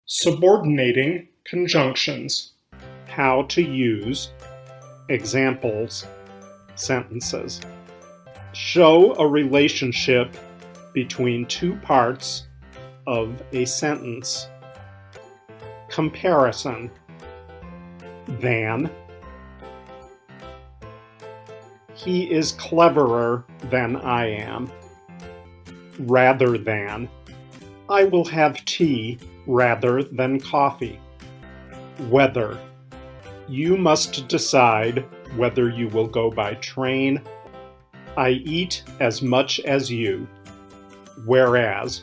Subordinating conjunctions. How to use examples, sentences. Show a relationship between two parts of a sentence. Comparison. Than. He is cleverer than I am. Rather than. I will have tea rather than coffee. Whether. You must decide whether you will go by train. I eat as much as you. Whereas.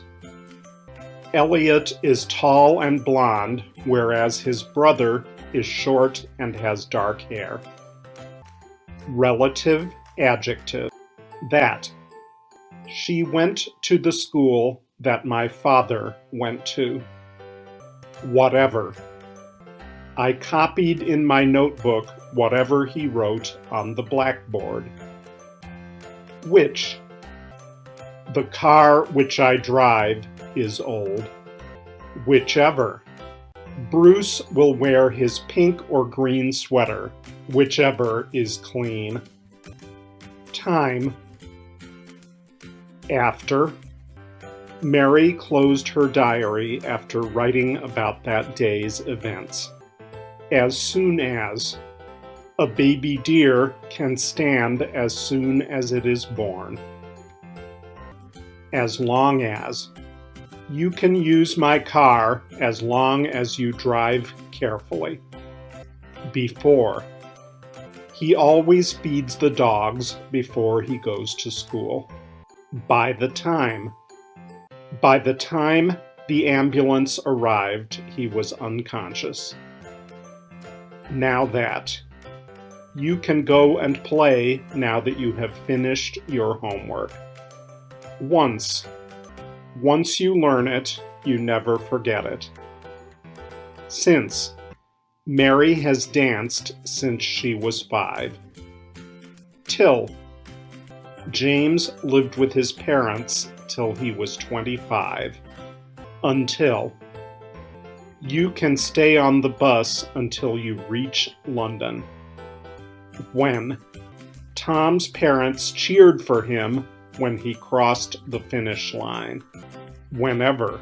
Elliot is tall and blonde, whereas his brother is short and has dark hair. Relative adjective. That. She went to the school that my father went to. Whatever. I copied in my notebook whatever he wrote on the blackboard. Which. The car which I drive is old. Whichever. Bruce will wear his pink or green sweater, whichever is clean. Time. After. Mary closed her diary after writing about that day's events. As soon as. A baby deer can stand as soon as it is born. As long as. You can use my car as long as you drive carefully. Before. He always feeds the dogs before he goes to school. By the time. By the time the ambulance arrived, he was unconscious. Now that. You can go and play now that you have finished your homework. Once. Once you learn it, you never forget it. Since. Mary has danced since she was 5. Till. James lived with his parents till he was 25. Until. You can stay on the bus until you reach London. When. Tom's parents cheered for him when he crossed the finish line. Whenever.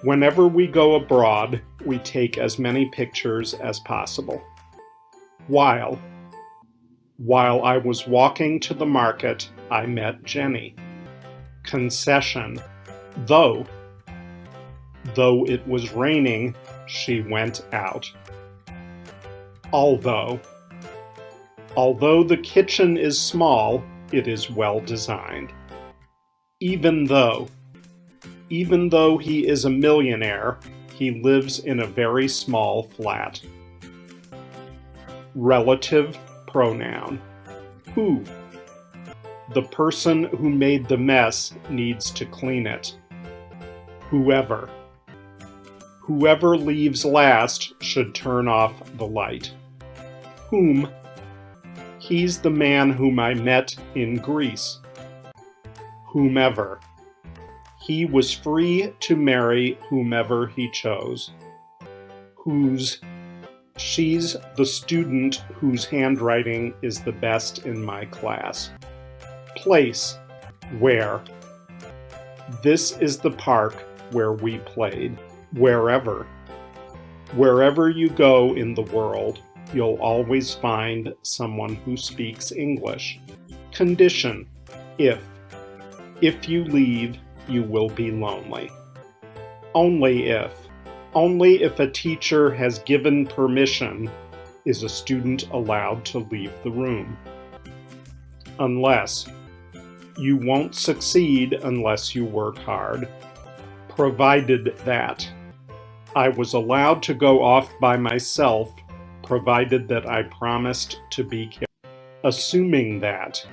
Whenever we go abroad, we take as many pictures as possible. While. While I was walking to the market, I met Jenny. Concession. Though. Though it was raining, she went out. Although. Although the kitchen is small, it is well designed. Even though. Even though he is a millionaire, he lives in a very small flat. Relative pronoun. Who. The person who made the mess needs to clean it. Whoever. Whoever leaves last should turn off the light. Whom. He's the man whom I met in Greece. Whomever. He was free to marry whomever he chose. Whose. She's the student whose handwriting is the best in my class. Place. Where. This is the park where we played. Wherever. Wherever you go in the world, you'll always find someone who speaks English. Condition. If. If you leave, you will be lonely. Only if. Only if a teacher has given permission is a student allowed to leave the room. Unless. You won't succeed unless you work hard. Provided that. I was allowed to go off by myself, provided that I promised to be careful. Assuming that.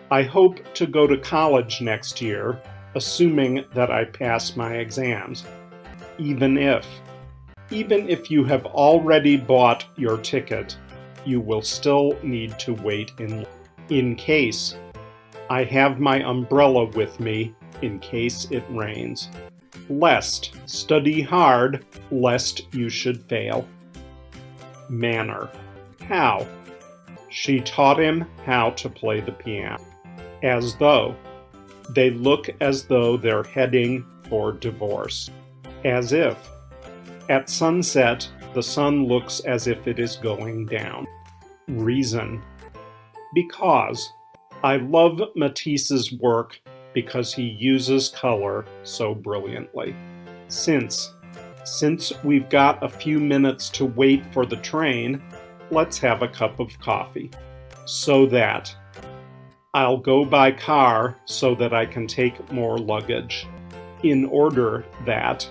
I hope to go to college next year, assuming that I pass my exams. Even if. Even if you have already bought your ticket, you will still need to wait in case. I have my umbrella with me in case it rains. Lest, study hard, lest you should fail. Manner, how. She taught him how to play the piano. As though, they look as though they're heading for divorce. As if, at sunset, the sun looks as if it is going down. Reason, because. I love Matisse's work because he uses color so brilliantly. Since we've got a few minutes to wait for the train, let's have a cup of coffee. So that, I'll go by car so that I can take more luggage. In order that,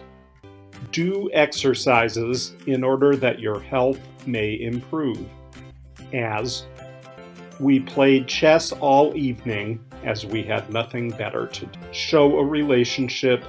do exercises in order that your health may improve. As, we played chess all evening as we had nothing better to do. Show a relationship.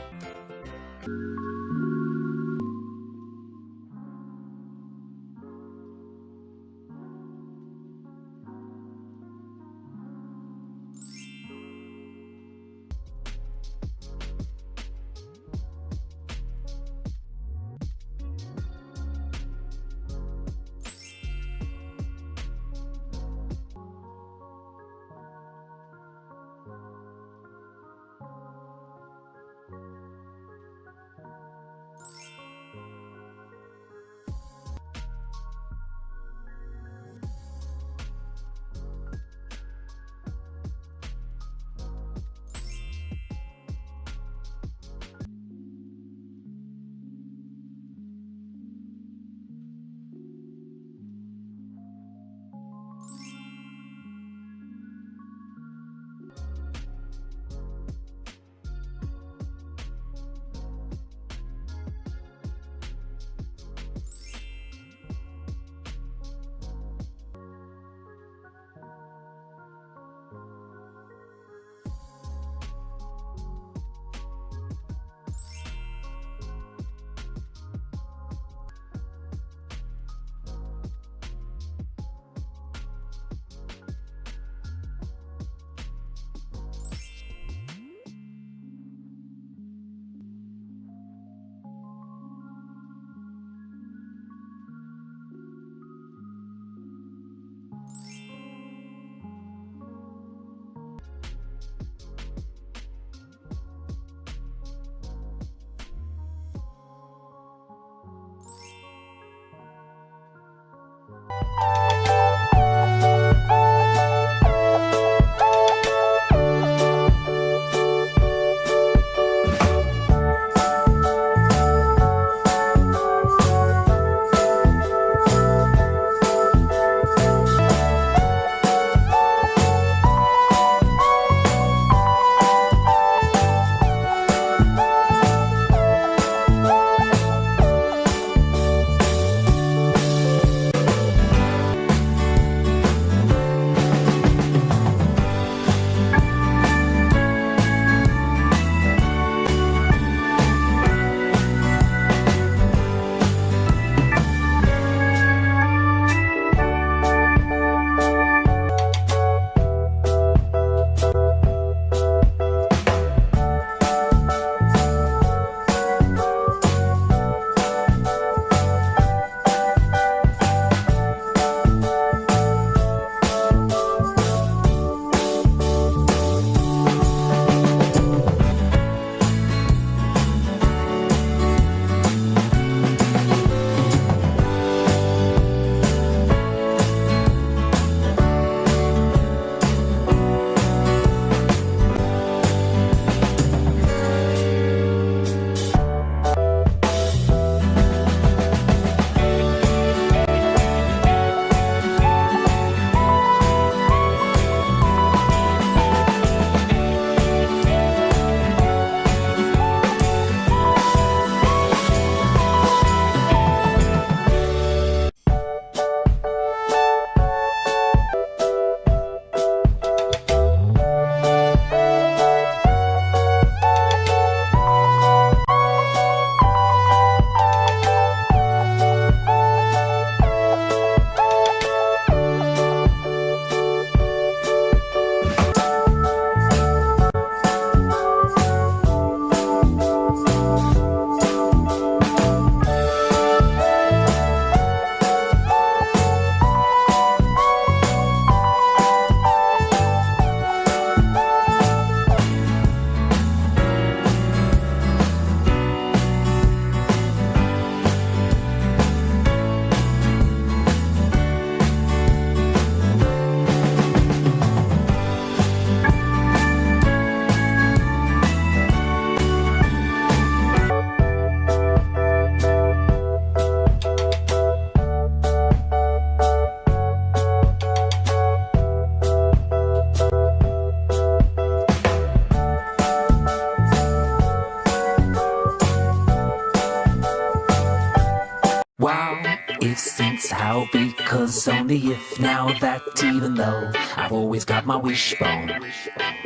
if, since, how, because, only if, now, that, even though I've always got my wishbone.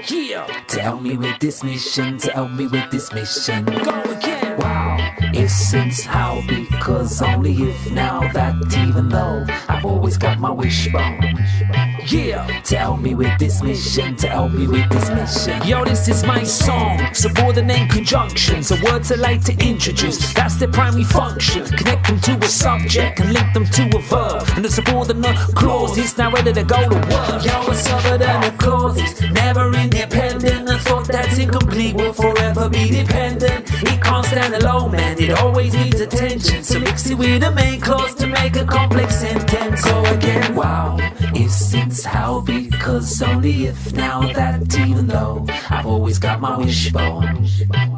Yeah, to help me with this mission, to help me with this mission. Go again. Wow. If, since, how, because, only if, now, that, even though I've always got my wishbone. Yeah, to help me with this mission, to help me with this mission. Yo, this is my song, subordinate conjunctions. The words I like to introduce, that's their primary function. Connect them to a subject and link them to a verb. And the subordinate clause is now ready to go to work. Yo, a subordinate clause is never independent. A thought that's incomplete will forever be dependent. It can't stand alone, man, it always needs attention. So mix it with a main clause to make a complex sentence. Go again. Wow, if, since, how, because, only if, now, that, even though I've always got my wishbone.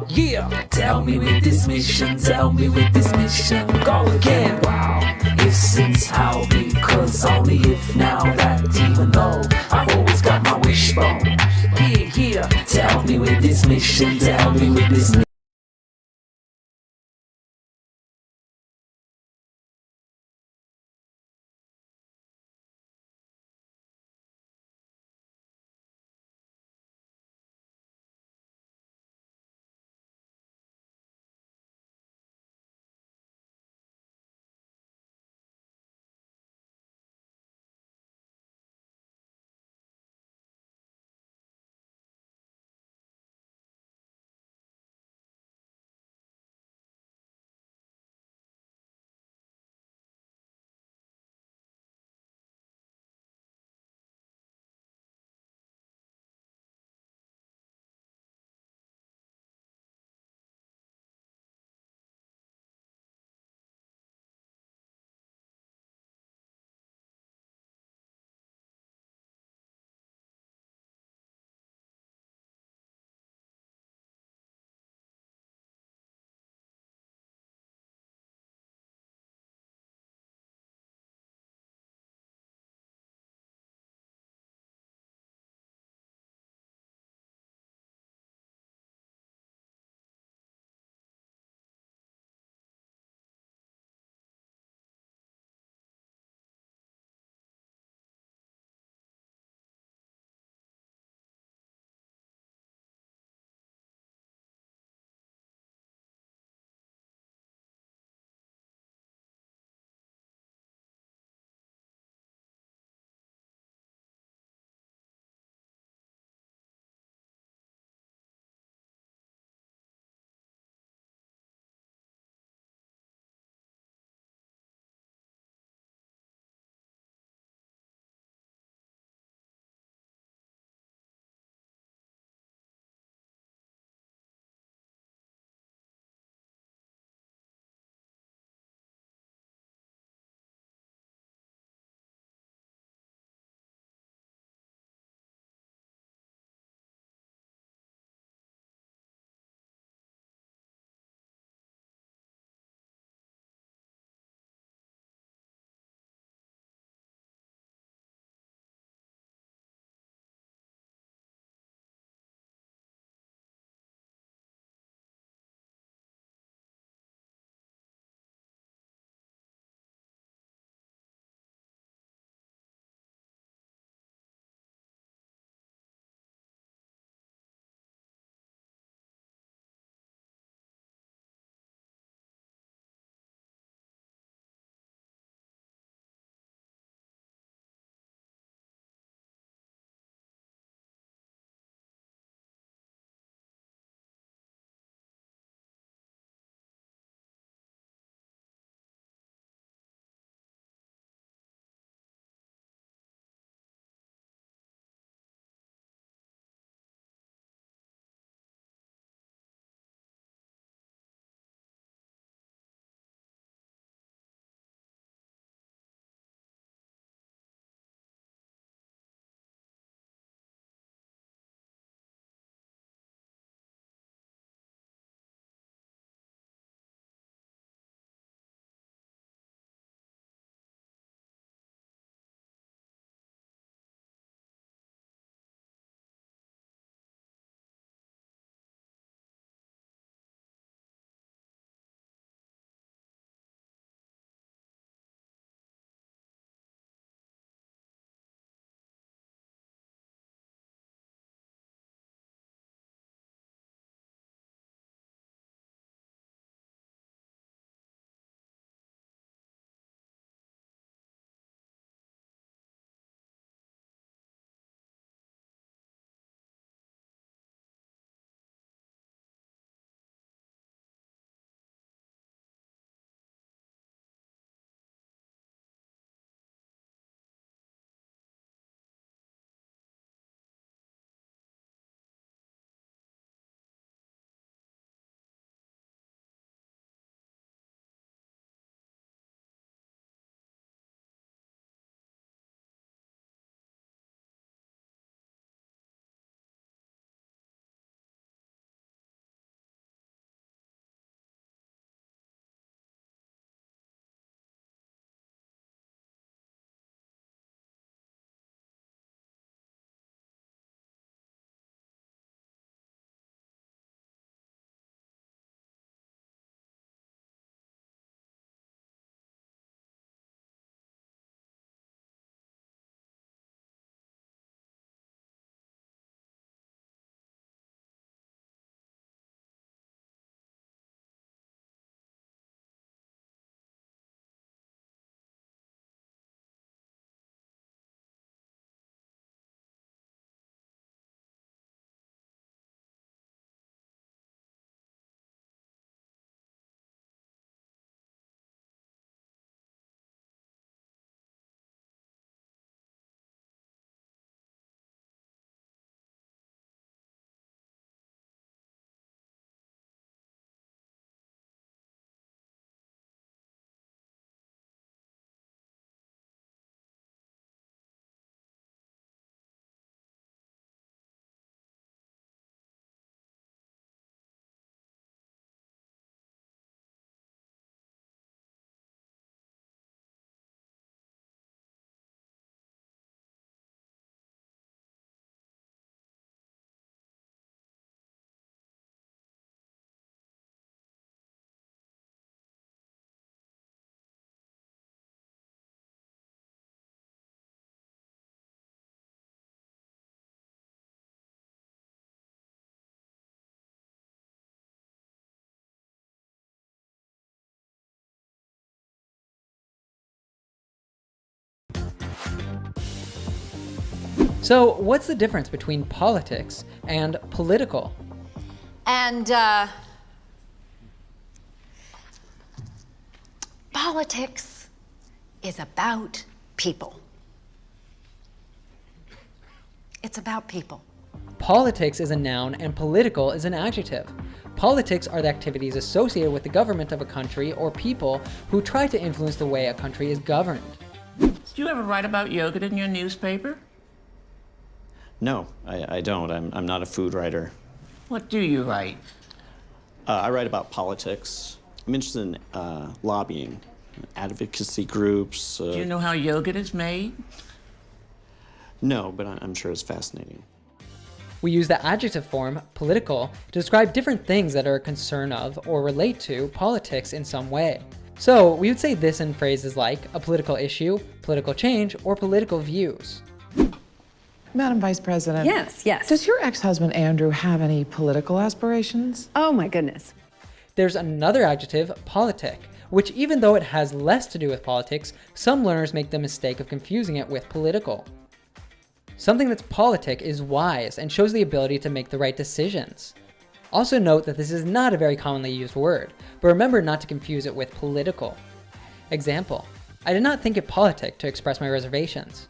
Yeah, to help me with this mission, to help me with this mission. Go again. Wow, if, since, how, because, only if, now, that, even though I've always got my wishbone. Yeah, yeah, to help me with this mission, to help me with this mission. So what's the difference between politics and political? And politics is about people. It's about people. Politics is a noun and political is an adjective. Politics are the activities associated with the government of a country or people who try to influence the way a country is governed. Do you ever write about yogurt in your newspaper? No, I don't. I'm not a food writer. What do you write? I write about politics. I'm interested in lobbying, advocacy groups. Do you know how yogurt is made? No, but I'm sure it's fascinating. We use the adjective form, political, to describe different things that are a concern of or relate to politics in some way. So we would say this in phrases like a political issue, political change, or political views. Madam Vice President. Yes, yes. Does your ex-husband Andrew have any political aspirations? Oh my goodness. There's another adjective, politic, which even though it has less to do with politics, some learners make the mistake of confusing it with political. Something that's politic is wise and shows the ability to make the right decisions. Also note that this is not a very commonly used word, but remember not to confuse it with political. Example, I did not think it politic to express my reservations.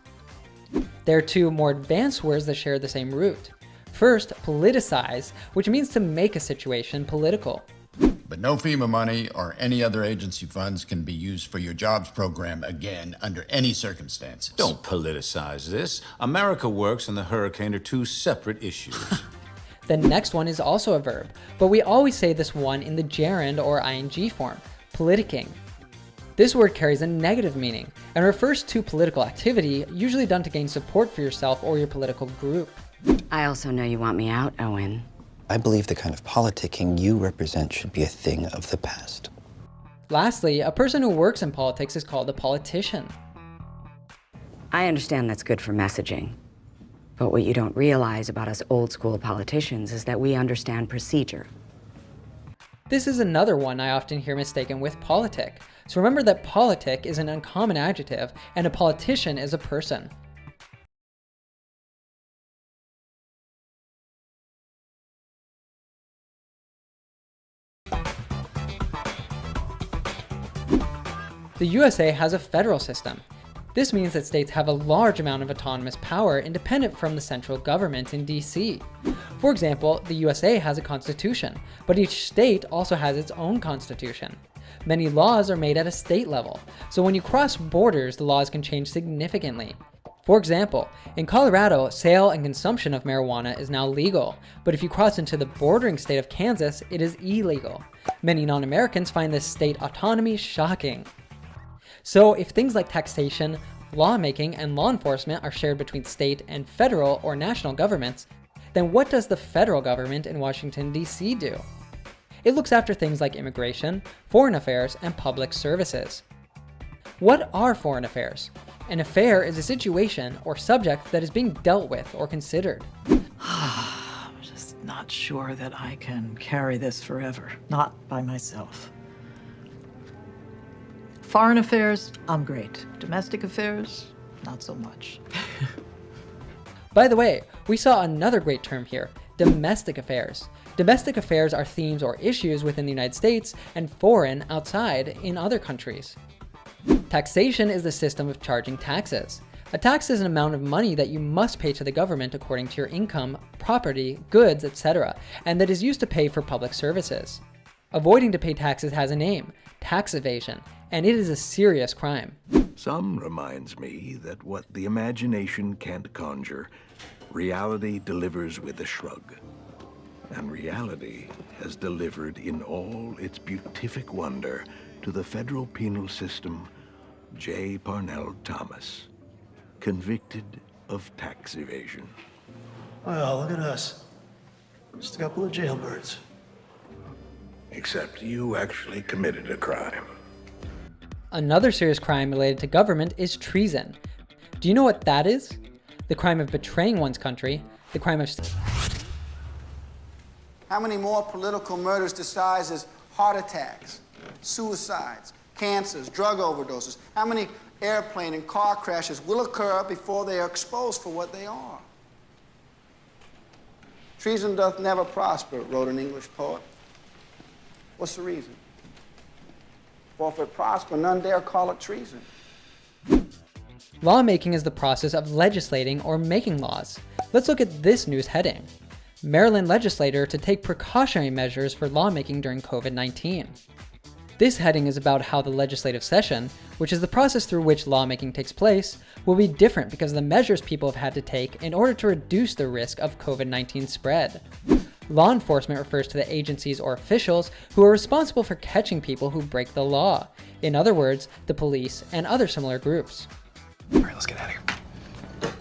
There are two more advanced words that share the same root. First, politicize, which means to make a situation political. But no FEMA money or any other agency funds can be used for your jobs program again under any circumstances. Don't politicize this. America Works and the hurricane are two separate issues. The next one is also a verb, but we always say this one in the gerund or ing form, politicking. This word carries a negative meaning and refers to political activity usually done to gain support for yourself or your political group. I also know you want me out, Owen. I believe the kind of politicking you represent should be a thing of the past. Lastly, a person who works in politics is called a politician. I understand that's good for messaging. But what you don't realize about us old school politicians is that we understand procedure. This is another one I often hear mistaken with politic. So remember that politic is an uncommon adjective and a politician is a person. The USA has a federal system. This means that states have a large amount of autonomous power independent from the central government in DC. For example, the USA has a constitution, but each state also has its own constitution. Many laws are made at a state level, so when you cross borders, the laws can change significantly. For example, in Colorado, sale and consumption of marijuana is now legal, but if you cross into the bordering state of Kansas, it is illegal. Many non-Americans find this state autonomy shocking. So if things like taxation, lawmaking, and law enforcement are shared between state and federal or national governments, then what does the federal government in Washington, D.C. do? It looks after things like immigration, foreign affairs, and public services. What are foreign affairs? An affair is a situation or subject that is being dealt with or considered. I'm just not sure that I can carry this forever. Not by myself. Foreign affairs, I'm great. Domestic affairs, not so much. By the way, we saw another great term here, domestic affairs. Domestic affairs are themes or issues within the United States and foreign outside in other countries. Taxation is the system of charging taxes. A tax is an amount of money that you must pay to the government according to your income, property, goods, etc., and that is used to pay for public services. Avoiding to pay taxes has a name, tax evasion, and it is a serious crime. Some reminds me that what the imagination can't conjure, reality delivers with a shrug. And reality has delivered in all its beatific wonder to the federal penal system J. Parnell Thomas, convicted of tax evasion. Well, look at us. Just a couple of jailbirds. Except you actually committed a crime. Another serious crime related to government is treason. Do you know what that is? The crime of betraying one's country, the crime of... How many more political murders disguised as heart attacks, suicides, cancers, drug overdoses? How many airplane and car crashes will occur before they are exposed for what they are? Treason doth never prosper, wrote an English poet. What's the reason? For if it prosper, none dare call it treason. Lawmaking is the process of legislating or making laws. Let's look at this news heading. Maryland legislator to take precautionary measures for lawmaking during COVID-19. This heading is about how the legislative session, which is the process through which lawmaking takes place, will be different because of the measures people have had to take in order to reduce the risk of COVID-19 spread. Law enforcement refers to the agencies or officials who are responsible for catching people who break the law. In other words, the police and other similar groups. All right, let's get out of here.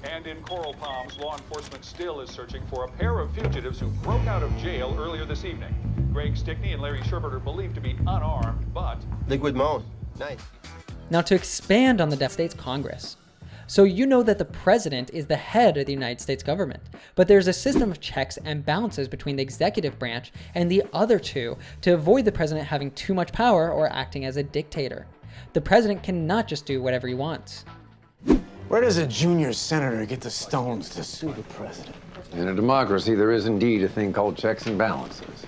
And in Coral Palms, law enforcement still is searching for a pair of fugitives who broke out of jail earlier this evening. Greg Stickney and Larry Sherbert are believed to be unarmed, but... Liquid moan. Nice. Now to expand on the States Congress. So you know that the president is the head of the United States government, but there's a system of checks and balances between the executive branch and the other two to avoid the president having too much power or acting as a dictator. The president cannot just do whatever he wants. Where does a junior senator get the stones to sue the president? In a democracy, there is indeed a thing called checks and balances.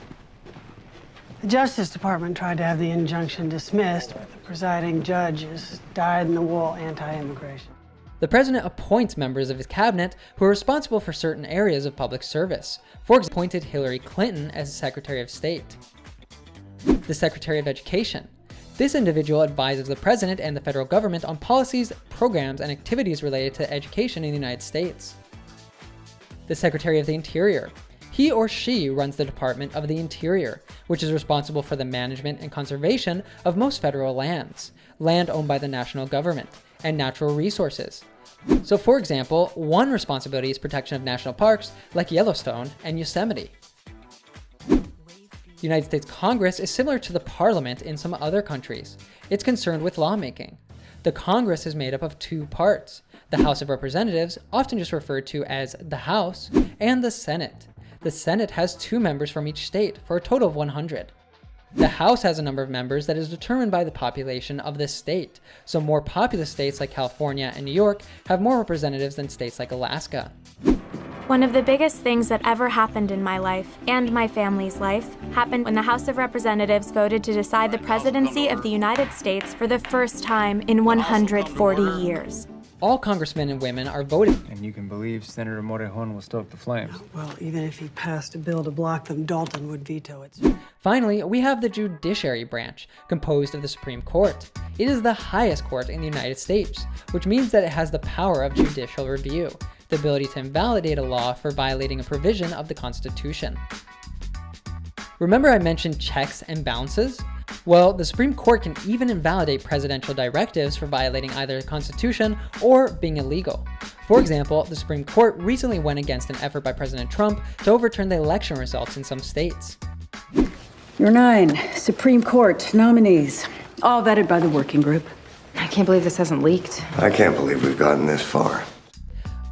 The Justice Department tried to have the injunction dismissed, but the presiding judge is dyed-in-the-wool anti-immigration. The president appoints members of his cabinet who are responsible for certain areas of public service. For example, appointed Hillary Clinton as Secretary of State. The Secretary of Education. This individual advises the president and the federal government on policies, programs, and activities related to education in the United States. The Secretary of the Interior. He or she runs the Department of the Interior, which is responsible for the management and conservation of most federal lands, land owned by the national government, and natural resources. So for example, one responsibility is protection of national parks like Yellowstone and Yosemite. The United States Congress is similar to the Parliament in some other countries. It's concerned with lawmaking. The Congress is made up of two parts: the House of Representatives, often just referred to as the House, and the Senate. The Senate has 2 members from each state, for a total of 100. The House has a number of members that is determined by the population of the state, so more populous states like California and New York have more representatives than states like Alaska. One of the biggest things that ever happened in my life, and my family's life, happened when the House of Representatives voted to decide the presidency of the United States for the first time in 140 years. All congressmen and women are voting. And you can believe Senator Morejon will stoke the flames. Well, even if he passed a bill to block them, Dalton would veto it. Finally, we have the judiciary branch, composed of the Supreme Court. It is the highest court in the United States, which means that it has the power of judicial review, the ability to invalidate a law for violating a provision of the Constitution. Remember I mentioned checks and balances? Well, the Supreme Court can even invalidate presidential directives for violating either the Constitution or being illegal. For example, the Supreme Court recently went against an effort by President Trump to overturn the election results in some states. Your 9 Supreme Court nominees, all vetted by the working group. I can't believe this hasn't leaked. I can't believe we've gotten this far.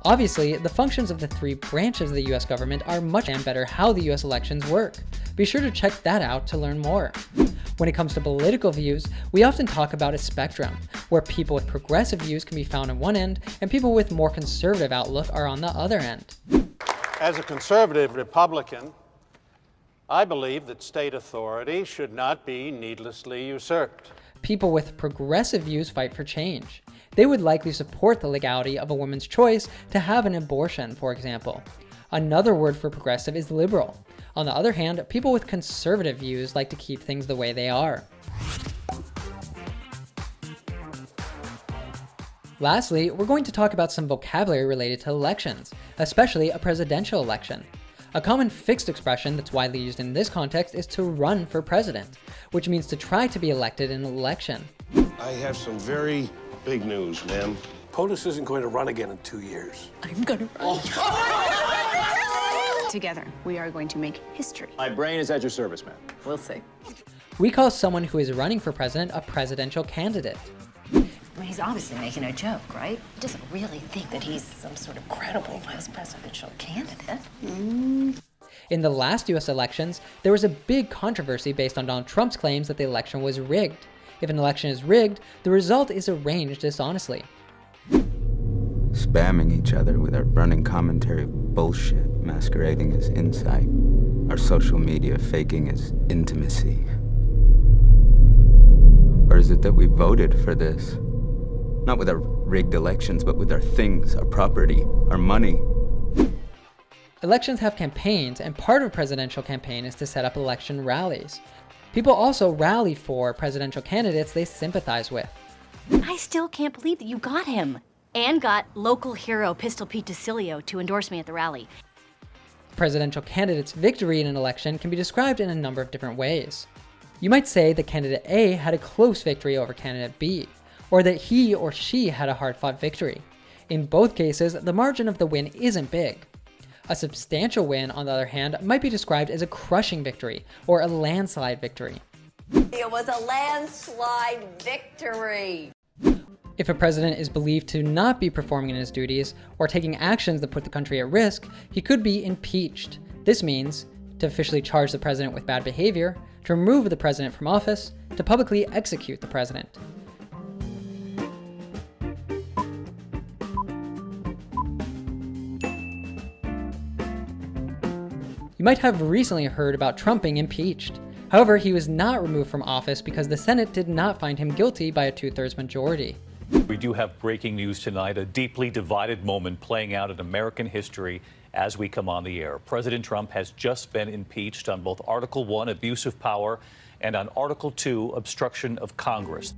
Obviously, the functions of the 3 branches of the US government are much better how the US elections work. Be sure to check that out to learn more. When it comes to political views, we often talk about a spectrum, where people with progressive views can be found on one end, and people with more conservative outlook are on the other end. As a conservative Republican, I believe that state authority should not be needlessly usurped. People with progressive views fight for change. They would likely support the legality of a woman's choice to have an abortion, for example. Another word for progressive is liberal. On the other hand, people with conservative views like to keep things the way they are. Lastly, we're going to talk about some vocabulary related to elections, especially a presidential election. A common fixed expression that's widely used in this context is to run for president, which means to try to be elected in an election. I have some very big news, ma'am. POTUS isn't going to run again in 2 years. I'm gonna run. Together, we are going to make history. My brain is at your service, ma'am. We'll see. We call someone who is running for president a presidential candidate. Well, he's obviously making a joke, right? He doesn't really think that he's some sort of credible vice presidential candidate. In the last US elections, there was a big controversy based on Donald Trump's claims that the election was rigged. If an election is rigged, the result is arranged dishonestly. spamming each other with our running commentary bullshit masquerading as insight, our social media faking as intimacy? Or is it that we voted for this? Not with our rigged elections, but with our things, our property, our money. Elections have campaigns, and part of a presidential campaign is to set up election rallies. People also rally for presidential candidates they sympathize with. I still can't believe that you got him. And got local hero Pistol Pete DeCilio to endorse me at the rally. A presidential candidate's victory in an election can be described in a number of different ways. You might say that candidate A had a close victory over candidate B, or that he or she had a hard-fought victory. In both cases, the margin of the win isn't big. A substantial win, on the other hand, might be described as a crushing victory, or a landslide victory. It was a landslide victory. If a president is believed to not be performing in his duties, or taking actions that put the country at risk, he could be impeached. This means to officially charge the president with bad behavior, to remove the president from office, to publicly execute the president. You might have recently heard about Trump being impeached. However, he was not removed from office because the Senate did not find him guilty by a 2/3 majority. We do have breaking news tonight, a deeply divided moment playing out in American history as we come on the air. President Trump has just been impeached on both Article 1, abuse of power, and on Article 2, obstruction of Congress.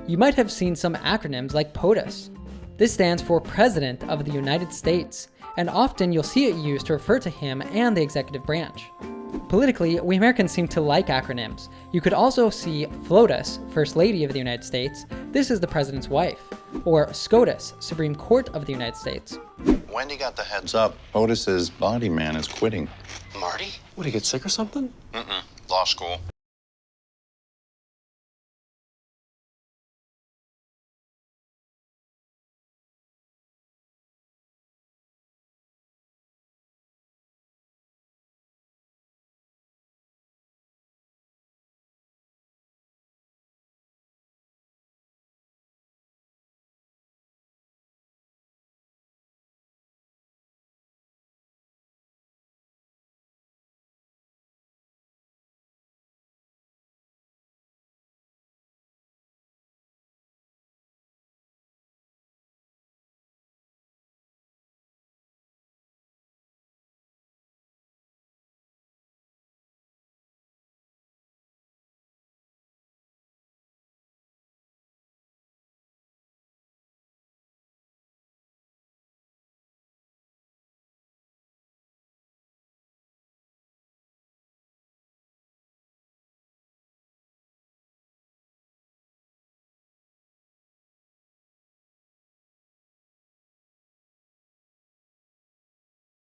You might have seen some acronyms like POTUS. This stands for President of the United States, and often you'll see it used to refer to him and the executive branch. Politically, we Americans seem to like acronyms. You could also see FLOTUS, First Lady of the United States. This is the president's wife. Or SCOTUS, Supreme Court of the United States. Wendy got the heads up. POTUS's body man is quitting. Marty? Would he get sick or something? Law school.